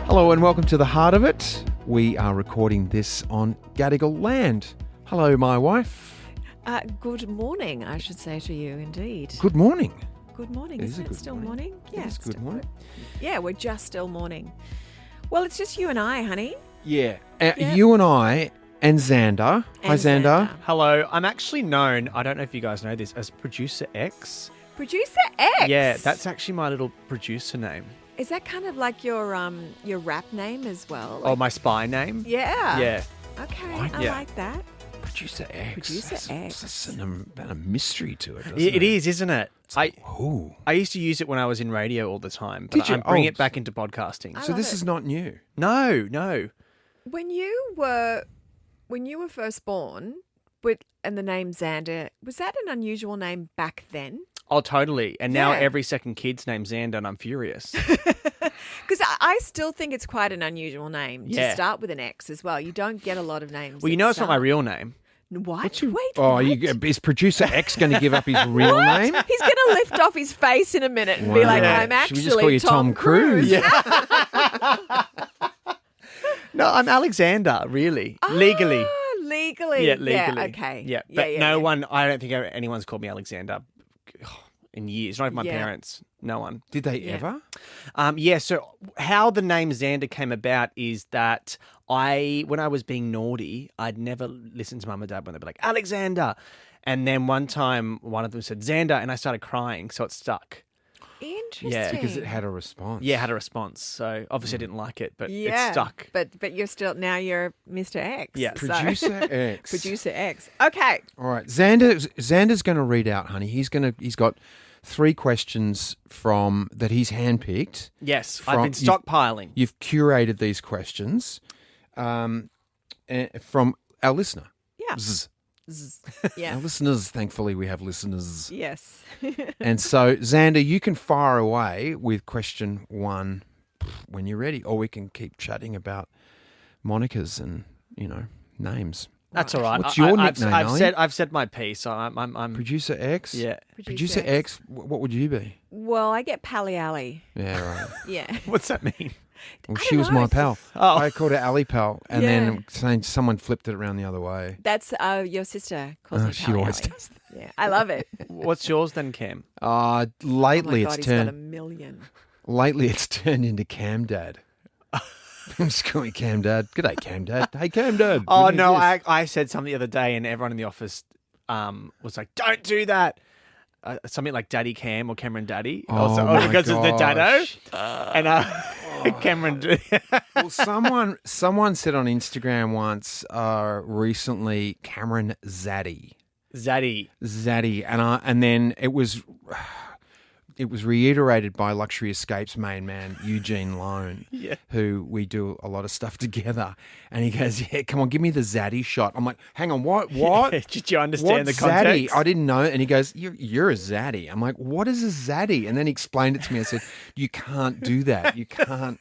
Hello and welcome to The Heart of It. We are recording this on Gadigal land. Hello, my wife. Good morning, I should say to you, indeed. Good morning. Good morning. Isn't Isn't it still morning? Yeah, it's good morning. Yeah, we're just still morning. Well, it's just you and I, honey. Yeah. Yep. You and I and Xander. Hi, Xander. Hello. I'm actually known, I don't know if you guys know this, as Producer X. Producer X? Yeah, that's actually my little producer name. Is that kind of like your rap name as well? Oh, my spy name? Yeah. Yeah. Okay, What? I Yeah. like that. Producer X. Producer X. That's about a mystery to it, doesn't It is, isn't it? I Used used to use it when I was in radio all the time, Did but you? I'm bringing Oh. it back into podcasting. I So love this it. is not new. No. When you were first born, and the name Xander, was that an unusual name back then? Oh, totally. And now Yeah. every second kid's name's Xander and I'm furious. Because I still think it's quite an unusual name to Yeah. start with an X as well. You don't get a lot of names. Well, you that know it's not my start- real name. What? You- Wait, Oh, what? is Producer X going to give up his real name? He's going to lift off his face in a minute and be like, Wow. I'm Should we actually just call you Tom Cruise? No, I'm Alexander, really. Legally. Ah, legally. Yeah, legally. okay. Yeah, but yeah, no yeah. one, I don't think anyone's called me Alexander in years. Not even my Yeah. parents. No one. Did they Yeah. ever? So how the name Xander came about is that when I was being naughty, I'd never listen to mum and dad when they'd be like, Alexander. And then one time, one of them said Xander, and I started crying, so it stuck. Interesting. Yeah, Because it had a response. Yeah, I had a response. So obviously I didn't like it, but Yeah, it stuck. But you're still, now you're Mr. X. Yeah. so- Producer X. Producer X. Okay. All right, Xander's going to read out, honey. He's got 3 questions that he's handpicked. Yes, From- I've been stockpiling. You've curated these questions from our listener. Yeah. Zzz. Our Yeah. listeners, thankfully, we have listeners. Yes. And so, Xander, you can fire away with question 1 when you're ready, or we can keep chatting about monikers and names. That's all right. What's your nickname, I've Ali? said my piece. So I'm Producer X. yeah. Producer X. What would you be? Well, I get Pally Ali. Yeah, right. Yeah. What's that mean? Well, I she don't was know, my it's pal. just- Oh. I called her Ali pal, and Yeah. then someone flipped it around the other way. That's your sister calls me She Pally always Ali. does. Yeah. I love it. What's yours then, Cam? Oh Lately my God, it's he's got a turned. million. Lately it's turned into Cam Dad. I'm just calling Cam Dad. G'day, Cam Dad. Hey, Cam Dad. Oh what no, is this? I said something the other day, and everyone in the office was like, "Don't do that." Something like Daddy Cam or Cameron Daddy, Oh my because of the gosh. Daddo. And Cameron. Well, someone said on Instagram once recently, Cameron Zaddy. Zaddy. And then it was reiterated by Luxury Escapes main man Eugene Lone, Yeah. who we do a lot of stuff together. And he goes, "Yeah, come on, give me the Zaddy shot." I'm like, "Hang on, what? Did you understand What's the context? Zaddy? I didn't know." And he goes, "You're a Zaddy." I'm like, "What is a Zaddy?" And then he explained it to me. I said, "You can't do that. You can't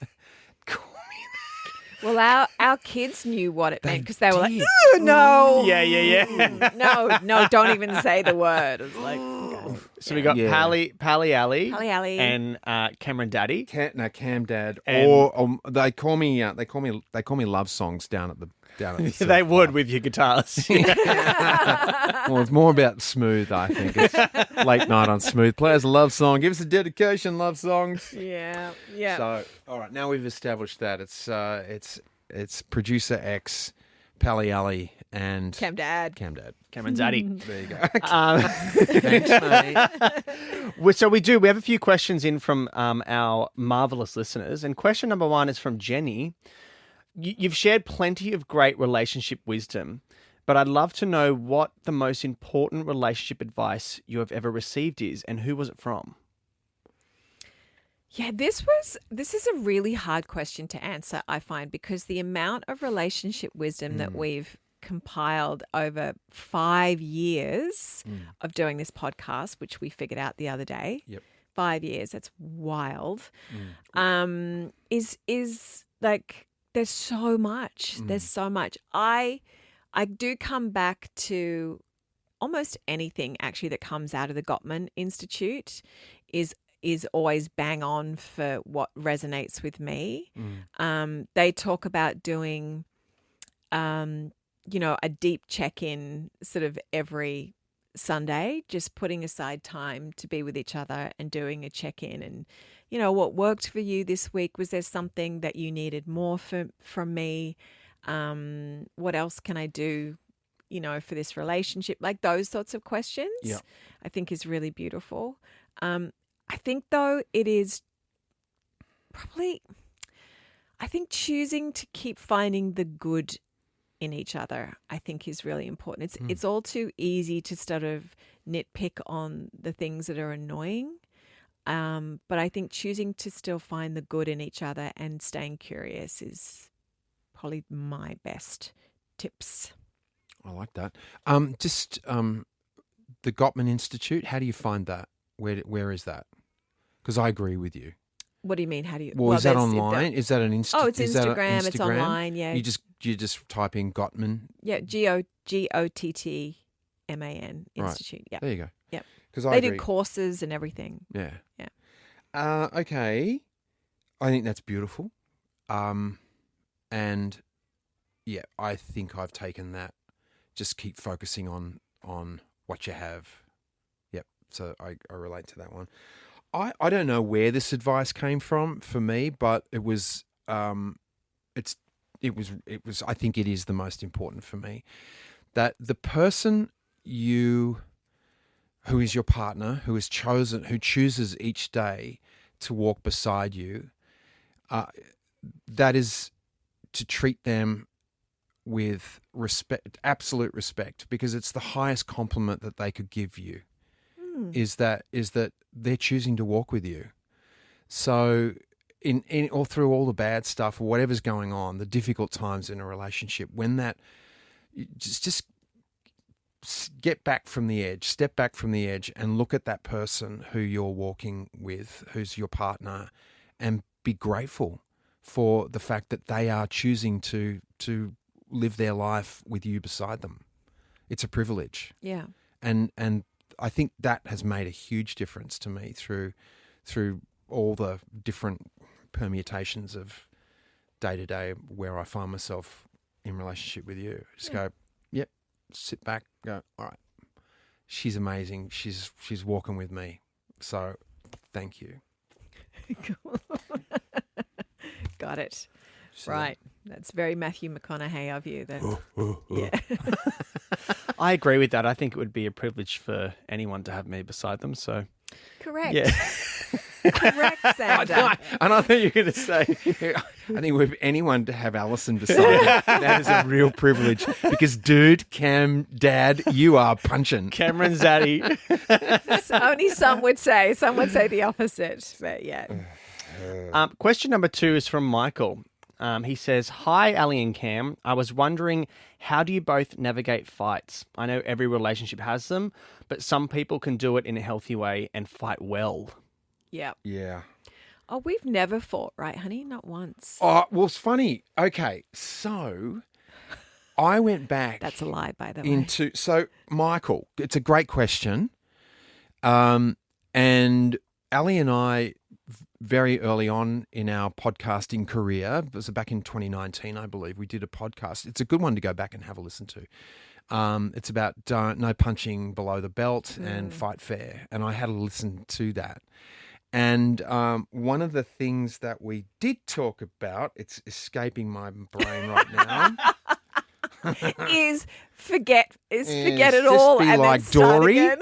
call me Well, our kids knew what it meant because they were like, did. "Ooh, no. Yeah. No, don't even say the word. It was like, okay. So we got Yeah. Pally Ali, Pally Ali. and Cameron Daddy. Cam Dad." And- Or they call me Love Songs down at the They surf would club. with your guitars. Well, it's more about Smooth, I think. It's late night on Smooth. Play us a love song. Give us a dedication, Love Songs. Yeah. So, all right, now we've established that it's Producer X, Pally Ali, and Cam Dad. Cameron Daddy. There you go. Thanks, mate. So we have a few questions in from our marvelous listeners, and question number 1 is from Jenny. You've shared plenty of great relationship wisdom, but I'd love to know what the most important relationship advice you have ever received is, and who was it from? Yeah, this is a really hard question to answer, I find, because the amount of relationship wisdom that we've compiled over 5 years of doing this podcast, which we figured out the other day. Yep. 5 years, that's wild. Is like there's so much. There's so much. I do come back to almost anything actually that comes out of the Gottman Institute is is always bang on for what resonates with me. They talk about doing, a deep check-in sort of every Sunday, just putting aside time to be with each other and doing a check-in and, what worked for you this week? Was there something that you needed more from me? What else can I do, for this relationship? Like those sorts of questions, I think is really beautiful. I think though it is probably, I think choosing to keep finding the good in each other, I think is really important. It's all too easy to sort of nitpick on the things that are annoying. But I think choosing to still find the good in each other and staying curious is probably my best tips. I like that. The Gottman Institute, how do you find that? Where is that? Because I agree with you. What do you mean? How do you? Well, is that online? Is that an Instagram? Oh, it's Instagram. It's online. Yeah. You just type in Gottman. Yeah, Gottman Institute. Right. Yeah. There you go. Yep. Because they do courses and everything. Yeah. Yeah. Okay. I think that's beautiful. And yeah, I think I've taken that. Just keep focusing on what you have. Yep. So I relate to that one. I don't know where this advice came from for me, but it was I think it is the most important for me, that the person who is your partner, who chooses each day to walk beside you, that is to treat them with respect, absolute respect, because it's the highest compliment that they could give you. Is that they're choosing to walk with you. So in all through all the bad stuff or whatever's going on, the difficult times in a relationship, when that just step back from the edge and look at that person who you're walking with, who's your partner, and be grateful for the fact that they are choosing to live their life with you beside them. It's a privilege. Yeah. And I think that has made a huge difference to me through all the different permutations of day to day where I find myself in relationship with you. Just go, yep, sit back, go, all right, she's amazing. She's walking with me. So thank you. Got it. So, right. That's very Matthew McConaughey of you. Yeah. I agree with that. I think it would be a privilege for anyone to have me beside them. So Correct. yeah. Correct, Xander. And I think you're going to say, I think with anyone to have Alison beside you, that is a real privilege. Because, dude, Dad, you are punching. Cameron Zaddy. Only some would say. Some would say the opposite. But yeah. Question number 2 is from Michael. He says, "Hi, Ali and Cam. I was wondering, how do you both navigate fights? I know every relationship has them, but some people can do it in a healthy way and fight well." Yeah. Yeah. Oh, we've never fought, right, honey? Not once. Oh, well, it's funny. Okay, so I went back. That's a lie, by the way. So, Michael, it's a great question. And Ali and I, very early on in our podcasting career, it was back in 2019, I believe, we did a podcast. It's a good one to go back and have a listen to. It's about no punching below the belt and fight fair. And I had a listen to that. And one of the things that we did talk about, it's escaping my brain right now. is forget it all be and like then start Dory. again.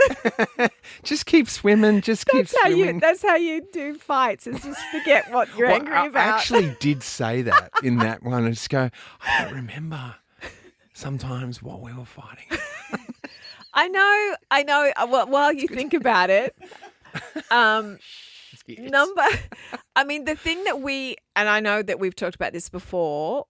Just keep swimming. Keep swimming. That's how you do fights. Is just forget what you're angry about. I actually did say that in that one. I just go, I don't remember sometimes what we were fighting. I know. While you think about it, the thing that and I know that we've talked about this before.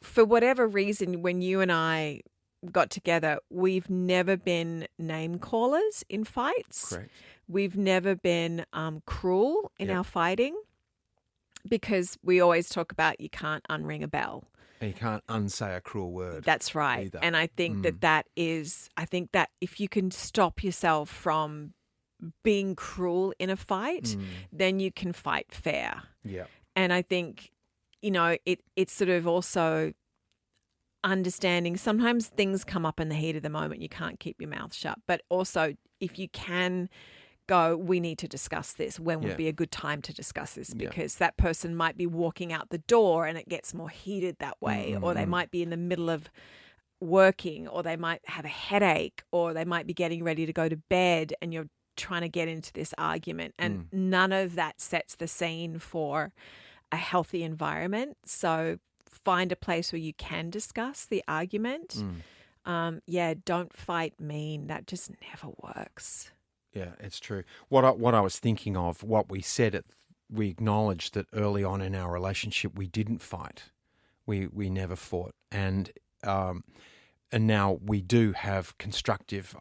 For whatever reason, when you and I got together, we've never been name callers in fights. Correct. We've never been cruel in our fighting, because we always talk about you can't unring a bell. And you can't unsay a cruel word. That's right. Either. And I think that if you can stop yourself from being cruel in a fight, then you can fight fair. Yeah. And I think, it's sort of also understanding sometimes things come up in the heat of the moment. You can't keep your mouth shut. But also, if you can go, we need to discuss this. When would be a good time to discuss this? Because that person might be walking out the door and it gets more heated that way. Or they might be in the middle of working, or they might have a headache, or they might be getting ready to go to bed and you're trying to get into this argument. And none of that sets the scene for a healthy environment. So find a place where you can discuss the argument. Don't fight mean. That just never works. Yeah, it's true. What I was thinking of, what we said, we acknowledged that early on in our relationship we didn't fight. We never fought. And now we do have constructive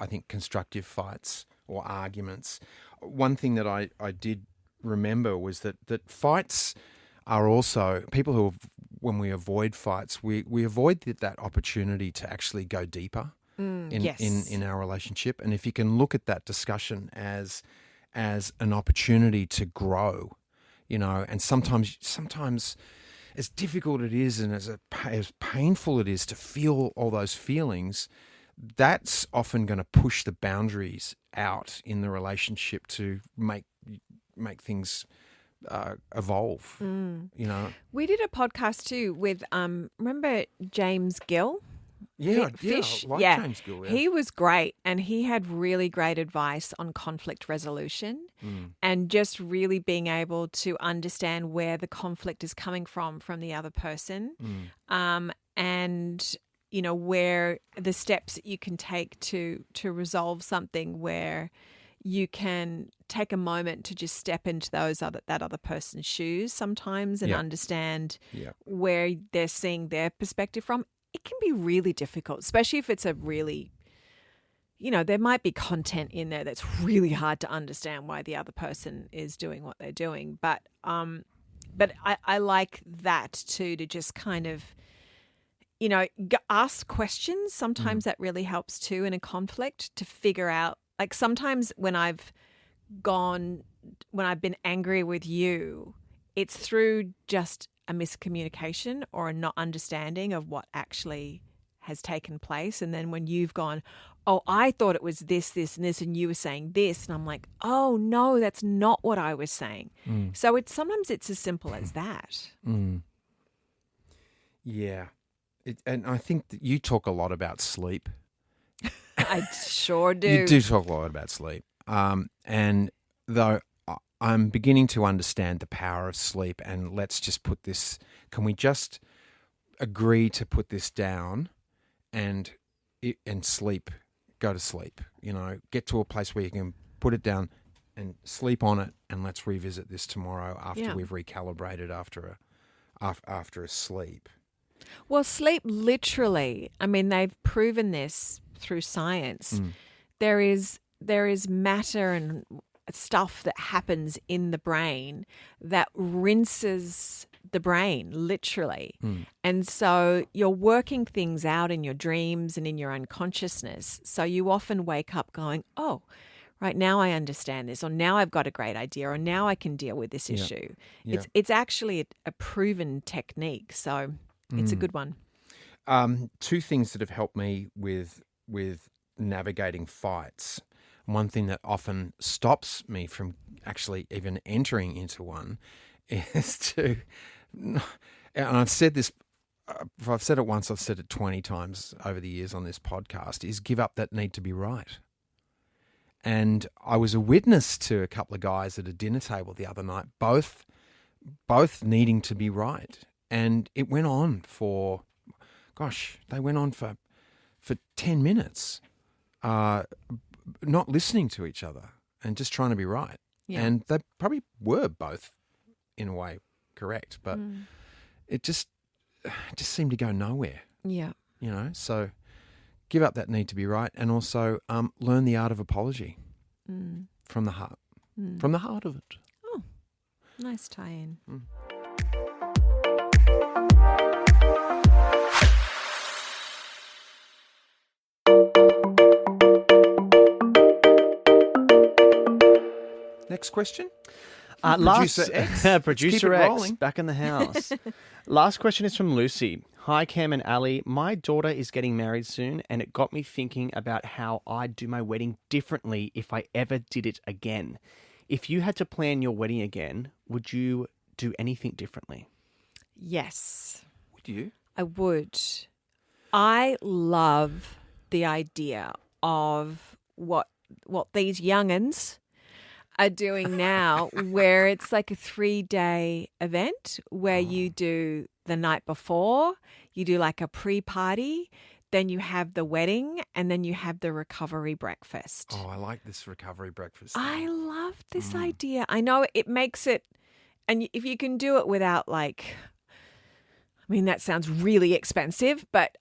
fights or arguments. One thing that I did remember was that fights are also, people who, when we avoid fights, we avoid that opportunity to actually go deeper in our relationship. And if you can look at that discussion as an opportunity to grow, and sometimes as difficult it is and as painful it is to feel all those feelings, that's often going to push the boundaries out in the relationship to make things evolve. We did a podcast too with remember James Gill? Fish. I like James Gill. Yeah. He was great, and he had really great advice on conflict resolution and just really being able to understand where the conflict is coming from the other person, and where the steps that you can take to resolve something, where you can take a moment to just step into that other person's shoes sometimes and understand where they're seeing their perspective from. It can be really difficult, especially if it's a really, there might be content in there that's really hard to understand why the other person is doing what they're doing. But I like that too, to just kind of, ask questions. Sometimes that really helps too in a conflict, to figure out, like sometimes when I've been angry with you, it's through just a miscommunication or a not understanding of what actually has taken place. And then when you've gone, oh, I thought it was this, this, and this, and you were saying this, and I'm like, oh no, that's not what I was saying. So sometimes it's as simple as that. Yeah. And I think that you talk a lot about sleep. I sure do. You do talk a lot about sleep. And though I'm beginning to understand the power of sleep, and let's just put this, can we just agree to put this down and sleep, go to sleep, get to a place where you can put it down and sleep on it, and let's revisit this tomorrow after we've recalibrated after a sleep. Well, sleep literally, I mean, they've proven this through science. There is matter and stuff that happens in the brain that rinses the brain, literally. And so you're working things out in your dreams and in your unconsciousness. So you often wake up going, oh, right, now I understand this, or now I've got a great idea, or now I can deal with this issue. It's actually a proven technique. So it's a good one. Two things that have helped me with navigating fights. One thing that often stops me from actually even entering into one is to, and I've said this, if I've said it once, I've said it 20 times over the years on this podcast, is give up that need to be right. And I was a witness to a couple of guys at a dinner table the other night, both needing to be right. And it went on for 10 minutes. Not listening to each other and just trying to be right. Yeah. And they probably were both in a way correct, but it just seemed to go nowhere. Yeah. So give up that need to be right, and also learn the art of apology from the heart, from the heart of it. Oh, nice tie-in. Next question. Producer X. Producer Keep it X, rolling. back in the house. Last question is from Lucy. Hi, Cam and Ali. My daughter is getting married soon, and it got me thinking about how I'd do my wedding differently if I ever did it again. If you had to plan your wedding again, would you do anything differently? Yes, Would you? I would. I love the idea of what these young'uns are doing now, where it's like a 3-day event where you do the night before, you do like a pre-party, then you have the wedding, and then you have the recovery breakfast. Oh, I like this recovery breakfast. I love this idea. I know it makes it, and if you can do it without like, I mean, that sounds really expensive, but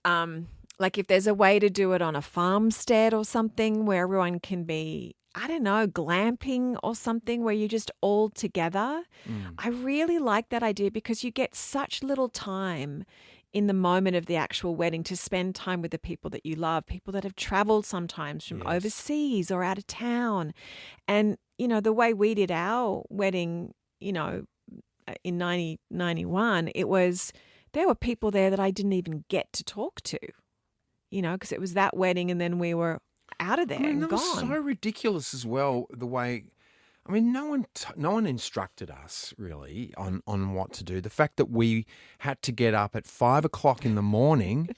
like if there's a way to do it on a farmstead or something where everyone can be, I don't know, glamping or something where you're just all together. I really like that idea because you get such little time in the moment of the actual wedding to spend time with the people that you love, people that have traveled sometimes from overseas or out of town. And, you know, the way we did our wedding, you know, in 1991, there were people there that I didn't even get to talk to, you know, because it was that wedding and then we were out of there and that gone. was so ridiculous as well, the way, I mean, no one instructed us really on what to do. The fact that we had to get up at 5 o'clock in the morning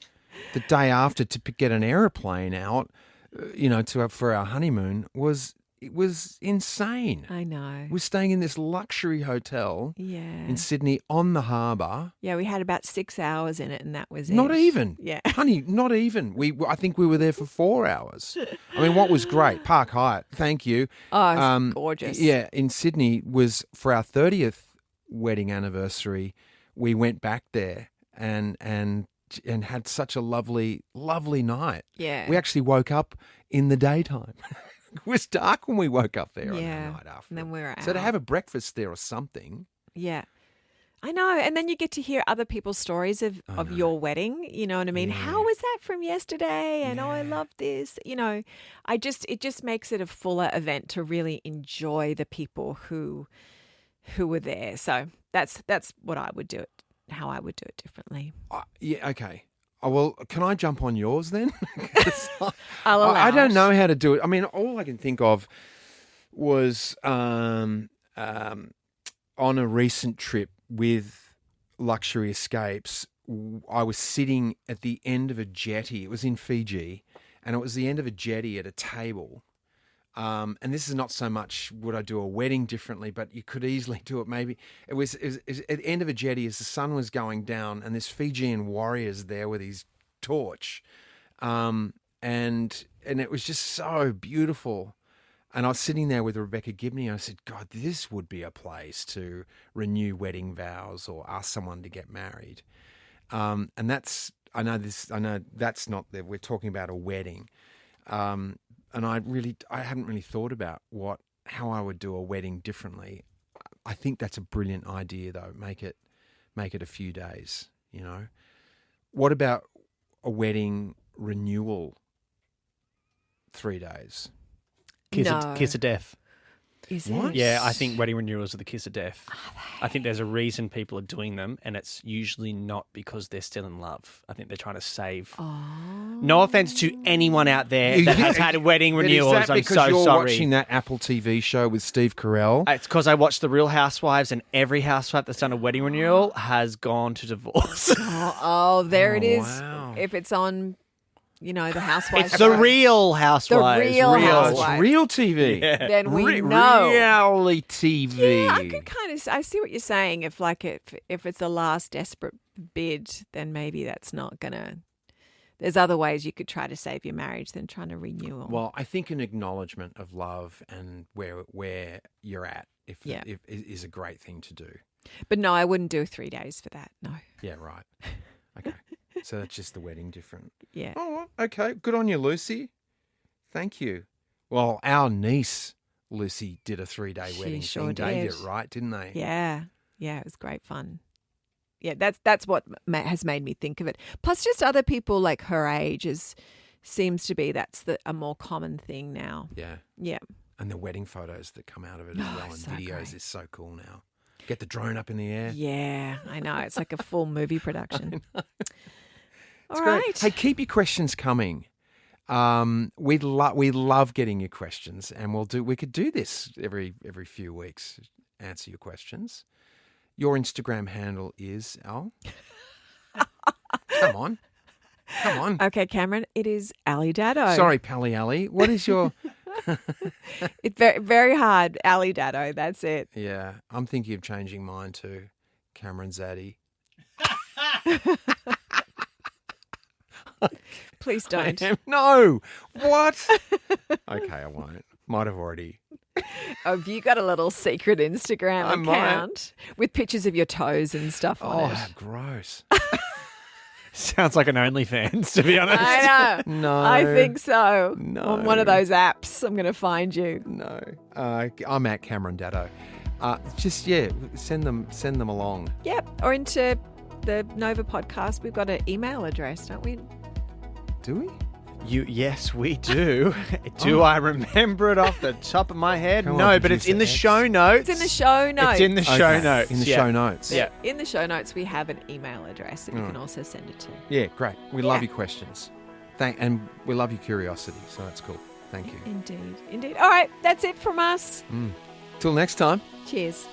the day after to get an aeroplane out, you know, for our honeymoon was insane. I know. We're staying in this luxury hotel Yeah. in Sydney on the harbour. Yeah, we had about 6 hours in it and that was it. Not even. Yeah. Honey, not even. I think we were there for 4 hours. I mean, what was great, Park Hyatt, thank you. Oh, it's gorgeous. Yeah, in Sydney was for our 30th wedding anniversary. We went back there and had such a lovely, lovely night. Yeah. We actually woke up in the daytime. It was dark when we woke up there on the night after. And then we were out. So to have a breakfast there or something. Yeah. I know. And then you get to hear other people's stories of your wedding. You know what I mean? Yeah. How was that from yesterday? And I love this. You know, it just makes it a fuller event to really enjoy the people who were there. So that's what I would do it, how I would do it differently. Yeah, okay. Oh, well, can I jump on yours then? I'll allow I don't it. know how to do it. I mean, all I can think of was on a recent trip with Luxury Escapes, I was sitting at the end of a jetty. It was in Fiji, and it was the end of a jetty at a table. And this is not so much would I do a wedding differently, but you could easily do it. Maybe it was at the end of a jetty as the sun was going down, and this Fijian warriors there with his torch, and it was just so beautiful. And I was sitting there with Rebecca Gibney, and I said, God, this would be a place to renew wedding vows or ask someone to get married. And that's I know that's not that we're talking about a wedding. And I hadn't really thought about how I would do a wedding differently. I think that's a brilliant idea, though. Make it a few days. You know, what about a wedding renewal? 3 days. Kiss of death. Is What? it? Yeah, I think wedding renewals are the kiss of death. I think there's a reason people are doing them, and it's usually not because they're still in love. I think they're trying to save. Oh. No offense to anyone out there that has had wedding renewals. Is that I'm because so you're sorry. watching that Apple TV show with Steve Carell? It's because I watch The Real Housewives, and every housewife that's done a wedding renewal has gone to divorce. There it is. Wow. If it's on, you know, the Housewives. It's The Real Housewives. Real Housewives. It's real TV. Yeah. Then we know. Reality TV. Yeah, I could kind of. I see what you're saying. If it's a last desperate bid, then maybe that's not gonna. There's other ways you could try to save your marriage than trying to renew them. Well, I think an acknowledgement of love and where you're at is a great thing to do. But no, I wouldn't do 3 days for that. No. Yeah, right. Okay. So that's just the wedding different. Yeah. Oh, okay. Good on you, Lucy. Thank you. Well, our niece, Lucy, did a 3-day She wedding sure thing. They did did. it right, didn't they? Yeah. Yeah, it was great fun. Yeah, that's what has made me think of it. Plus, just other people like her age seems to be a more common thing now. Yeah. Yeah. And the wedding photos that come out of it as well, and so videos great. is so cool now. Get the drone up in the air. Yeah, I know. It's like a full movie production. All Great. right. Hey, keep your questions coming. We love getting your questions, and we could do this every few weeks. Answer your questions. Your Instagram handle is Elle. Come on. Okay, Cameron, it is Ali Daddo. Sorry, Pally Ali. What is your? It's very, very hard. Ali Daddo, that's it. Yeah, I'm thinking of changing mine to Cameron Zaddy. Please don't. No. What? Okay, I won't. Might have already. Oh, have you got a little secret Instagram I might. account with pictures of your toes and stuff on it? Oh, gross. Sounds like an OnlyFans, to be honest. I know. No. I think so. No. On one of those apps, I'm going to find you. No. I'm at Cameron Daddo. Send them along. Yep. Or into the Nova podcast. We've got an email address, don't we? Do we? Yes, we do. Do I remember it off the top of my head? Come on, No, but it's producer in the X. show notes. It's in the show notes. It's in the show Okay. notes. In the yeah. show notes. Yeah. In the show notes, we have an email address that you can also send it to. Yeah, great. We love Yeah. your questions. And we love your curiosity, so that's cool. Thank you. Indeed. All right. That's it from us. Till next time. Cheers.